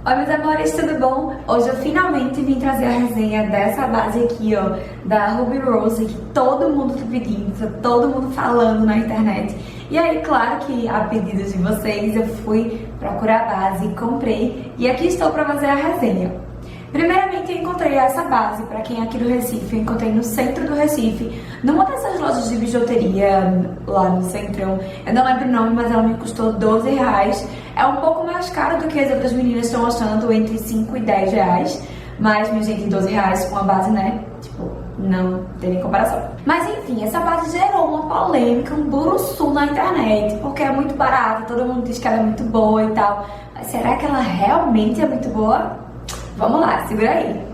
Oi meus amores, tudo bom? Hoje eu finalmente vim trazer a resenha dessa base aqui, ó, da Ruby Rose, que todo mundo tá pedindo, tá todo mundo falando na internet. E aí, claro que a pedido de vocês, eu fui procurar a base, comprei e aqui estou para fazer a resenha. Primeiramente, eu encontrei essa base, para quem é aqui do Recife, eu encontrei no centro do Recife, numa dessas lojas de bijuteria lá no centrão. Eu não lembro o nome, mas ela me custou R$12. É um pouco mais caro do que as outras meninas estão achando, entre 5 e 10 reais. Mas, minha gente, R$12 com a base, né? Tipo, não tem nem comparação. Mas enfim, essa base gerou uma polêmica, um buruçu na internet, porque é muito barata, todo mundo diz que ela é muito boa e tal. Mas será que ela realmente é muito boa? Vamos lá, segura aí.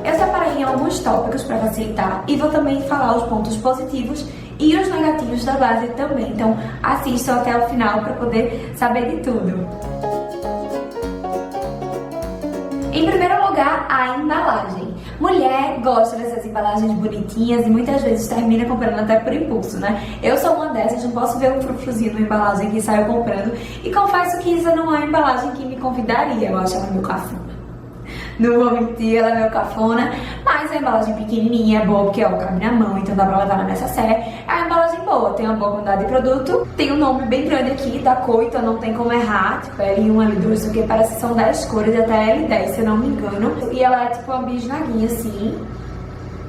Eu separei em alguns tópicos para facilitar e vou também falar os pontos positivos e os negativos da base também. Então assistam até o final para poder saber de tudo. Em primeiro lugar, a embalagem. Mulher gosta dessas embalagens bonitinhas e muitas vezes termina comprando até por impulso, né? Eu sou uma dessas, não posso ver um frufruzinho na embalagem que saio comprando. E confesso que isso não é uma embalagem que me convidaria, eu acho ela meio cafona. Não vou mentir, ela é meio cafona, mas a embalagem pequenininha é boa porque ó, cabe na mão, então dá pra levar na necessaire. É a embalagem boa, tem uma boa quantidade de produto, tem um nome bem grande aqui da cor, então não tem como errar, tipo L1, L2, isso aqui parece que são 10 cores, até L10 se eu não me engano. E ela é tipo uma bisnaguinha assim,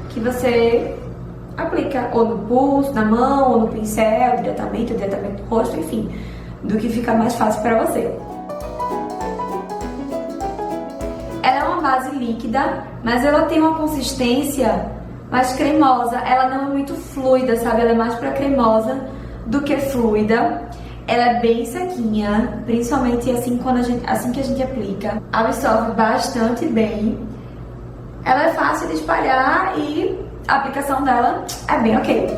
que você aplica ou no pulso, na mão, ou no pincel, diretamente no rosto, enfim, do que fica mais fácil pra você. Ela é uma base líquida, mas ela tem uma consistência mais cremosa. Ela não é muito fluida, sabe? Ela é mais pra cremosa do que fluida. Ela é bem sequinha, principalmente assim, assim que a gente aplica. Absorve bastante bem. Ela é fácil de espalhar e a aplicação dela é bem ok.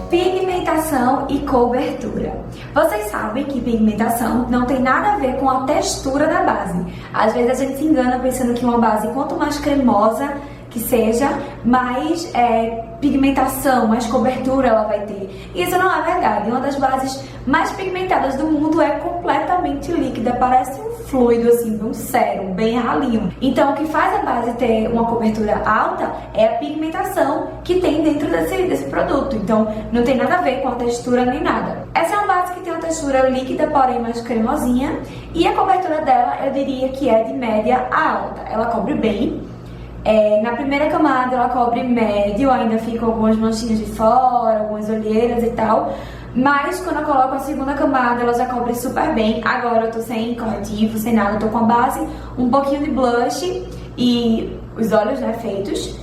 Pigmentação e cobertura. Vocês sabem que pigmentação não tem nada a ver com a textura da base. Às vezes a gente se engana pensando que uma base, quanto mais cremosa que seja, mais pigmentação, mais cobertura ela vai ter. E isso não é verdade. Uma das bases mais pigmentadas do mundo é completamente líquida, parece um fluido assim, um sérum, bem ralinho. Então o que faz a base ter uma cobertura alta é a pigmentação que tem dentro desse produto. Então não tem nada a ver com a textura nem nada. Essa é uma base que tem uma textura líquida, porém mais cremosinha, e a cobertura dela eu diria que é de média a alta. Ela cobre bem. Na primeira camada ela cobre médio, ainda ficam algumas manchinhas de fora, algumas olheiras e tal. Mas quando eu coloco a segunda camada, ela já cobre super bem. Agora eu tô sem corretivo, sem nada, eu tô com a base, um pouquinho de blush e os olhos, né, feitos.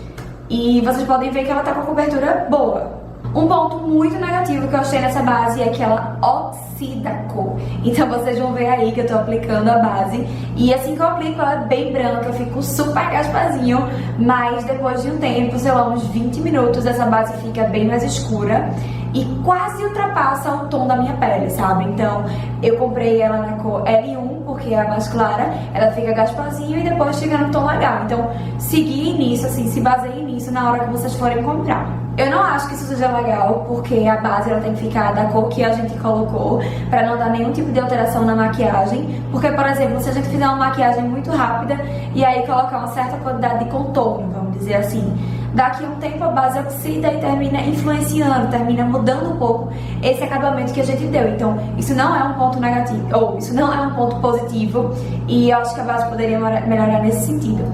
E vocês podem ver que ela tá com a cobertura boa. Um ponto muito negativo que eu achei nessa base é que ela oxida a cor. Então vocês vão ver aí que eu tô aplicando a base. E assim que eu aplico ela é bem branca, eu fico super gaspazinho. Mas depois de um tempo, sei lá, uns 20 minutos, essa base fica bem mais escura e quase ultrapassa o tom da minha pele, sabe? Então eu comprei ela na cor L1 porque é a mais clara, ela fica gaspazinho e depois chega no tom legal. Então seguir nisso, assim, se baseiem nisso na hora que vocês forem comprar. Eu não acho que isso seja legal, porque a base ela tem que ficar da cor que a gente colocou, pra não dar nenhum tipo de alteração na maquiagem. Porque, por exemplo, se a gente fizer uma maquiagem muito rápida e aí colocar uma certa quantidade de contorno, vamos dizer assim, daqui a um tempo a base oxida e termina influenciando, termina mudando um pouco esse acabamento que a gente deu. Então, isso não é um ponto negativo, ou isso não é um ponto positivo, e eu acho que a base poderia melhorar nesse sentido.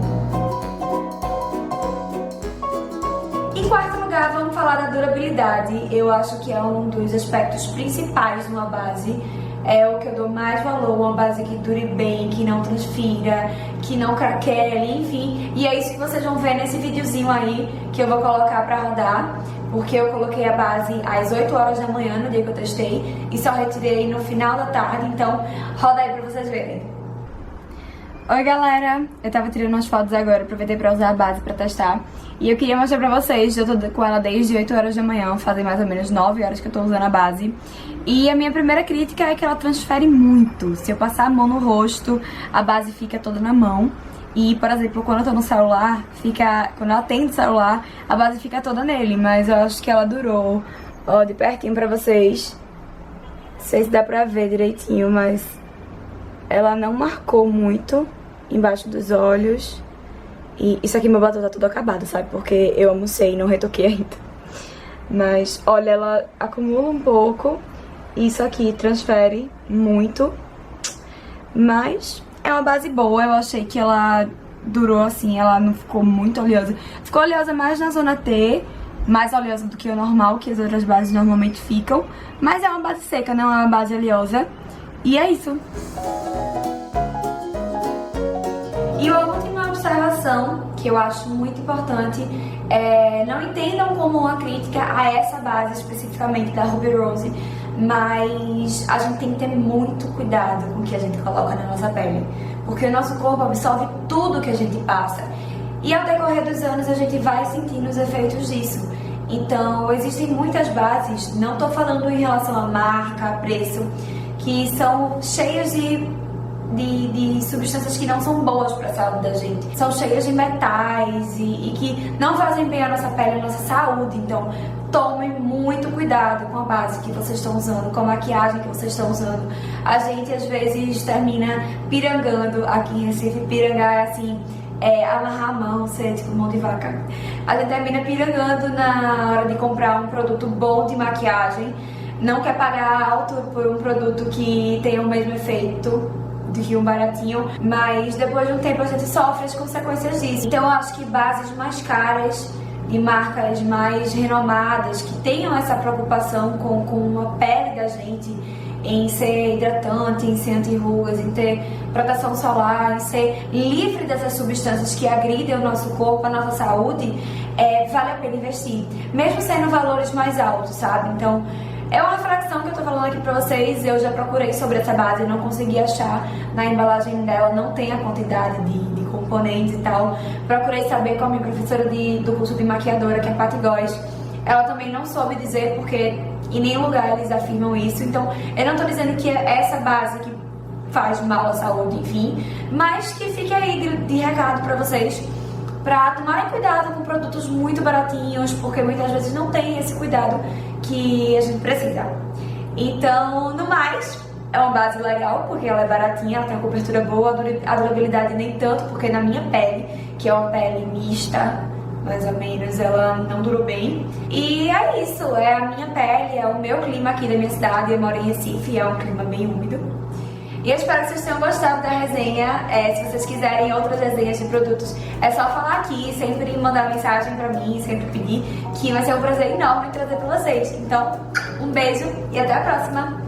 Em quarto lugar, vamos falar da durabilidade. Eu acho que é um dos aspectos principais de uma base. É o que eu dou mais valor, uma base que dure bem, que não transfira, que não craquele, enfim. E é isso que vocês vão ver nesse videozinho aí, que eu vou colocar pra rodar. Porque eu coloquei a base às 8 horas da manhã, no dia que eu testei, e só retirei no final da tarde, então roda aí pra vocês verem. Oi galera, eu tava tirando umas fotos agora, aproveitei pra usar a base pra testar. E eu queria mostrar pra vocês, eu tô com ela desde 8 horas da manhã, fazem mais ou menos 9 horas que eu tô usando a base. E a minha primeira crítica é que ela transfere muito. Se eu passar a mão no rosto, a base fica toda na mão. E, por exemplo, quando eu tô no celular, quando eu atendo o celular, a base fica toda nele. Mas eu acho que ela durou, ó, de pertinho pra vocês. Não sei se dá pra ver direitinho, mas ela não marcou muito embaixo dos olhos. E isso aqui, meu batom tá tudo acabado, sabe? Porque eu almocei e não retoquei ainda. Mas, olha, ela acumula um pouco. E isso aqui transfere muito. Mas é uma base boa. Eu achei que ela durou assim, ela não ficou muito oleosa. Ficou oleosa mais na zona T, mais oleosa do que o normal, que as outras bases normalmente ficam. Mas é uma base seca, não é uma base oleosa. E é isso. E uma última observação que eu acho muito importante é: não entendam como uma crítica a essa base especificamente da Ruby Rose, mas a gente tem que ter muito cuidado com o que a gente coloca na nossa pele, porque o nosso corpo absorve tudo que a gente passa e ao decorrer dos anos a gente vai sentindo os efeitos disso. Então existem muitas bases, não estou falando em relação à marca, a preço, que são cheias de substâncias que não são boas para a saúde da gente. São cheias de metais e que não fazem bem à nossa pele, à nossa saúde. Então, tomem muito cuidado com a base que vocês estão usando, com a maquiagem que vocês estão usando. A gente, às vezes, termina pirangando. Aqui em Recife, pirangar é assim, amarrar a mão, ser tipo mão de vaca. A gente termina pirangando na hora de comprar um produto bom de maquiagem. Não quer pagar alto por um produto que tem o mesmo efeito do que um baratinho, mas depois de um tempo a gente sofre as consequências disso. Então eu acho que bases mais caras, de marcas mais renomadas, que tenham essa preocupação com a pele da gente, em ser hidratante, em ser anti-rugas, em ter proteção solar, em ser livre dessas substâncias que agridem o nosso corpo, a nossa saúde, vale a pena investir, mesmo sendo valores mais altos, sabe? Então é uma fração que eu tô falando aqui pra vocês. Eu já procurei sobre essa base e não consegui achar. Na embalagem dela não tem a quantidade de componentes e tal. Procurei saber com a minha professora do curso de maquiadora, que é Paty Góes. Ela também não soube dizer, porque em nenhum lugar eles afirmam isso. Então eu não tô dizendo que é essa base que faz mal à saúde, enfim, mas que fique aí de recado pra vocês, pra tomarem cuidado com produtos muito baratinhos, porque muitas vezes não tem esse cuidado que a gente precisa. Então, no mais, é uma base legal, porque ela é baratinha, ela tem uma cobertura boa, a durabilidade nem tanto, porque na minha pele, que é uma pele mista, mais ou menos, ela não durou bem. E é isso, é a minha pele, é o meu clima aqui da minha cidade. Eu moro em Recife, é um clima bem úmido. E eu espero que vocês tenham gostado da resenha. Se vocês quiserem outras resenhas de produtos, é só falar aqui, sempre mandar mensagem pra mim, sempre pedir, que vai ser um prazer enorme trazer pra vocês. Então, um beijo e até a próxima!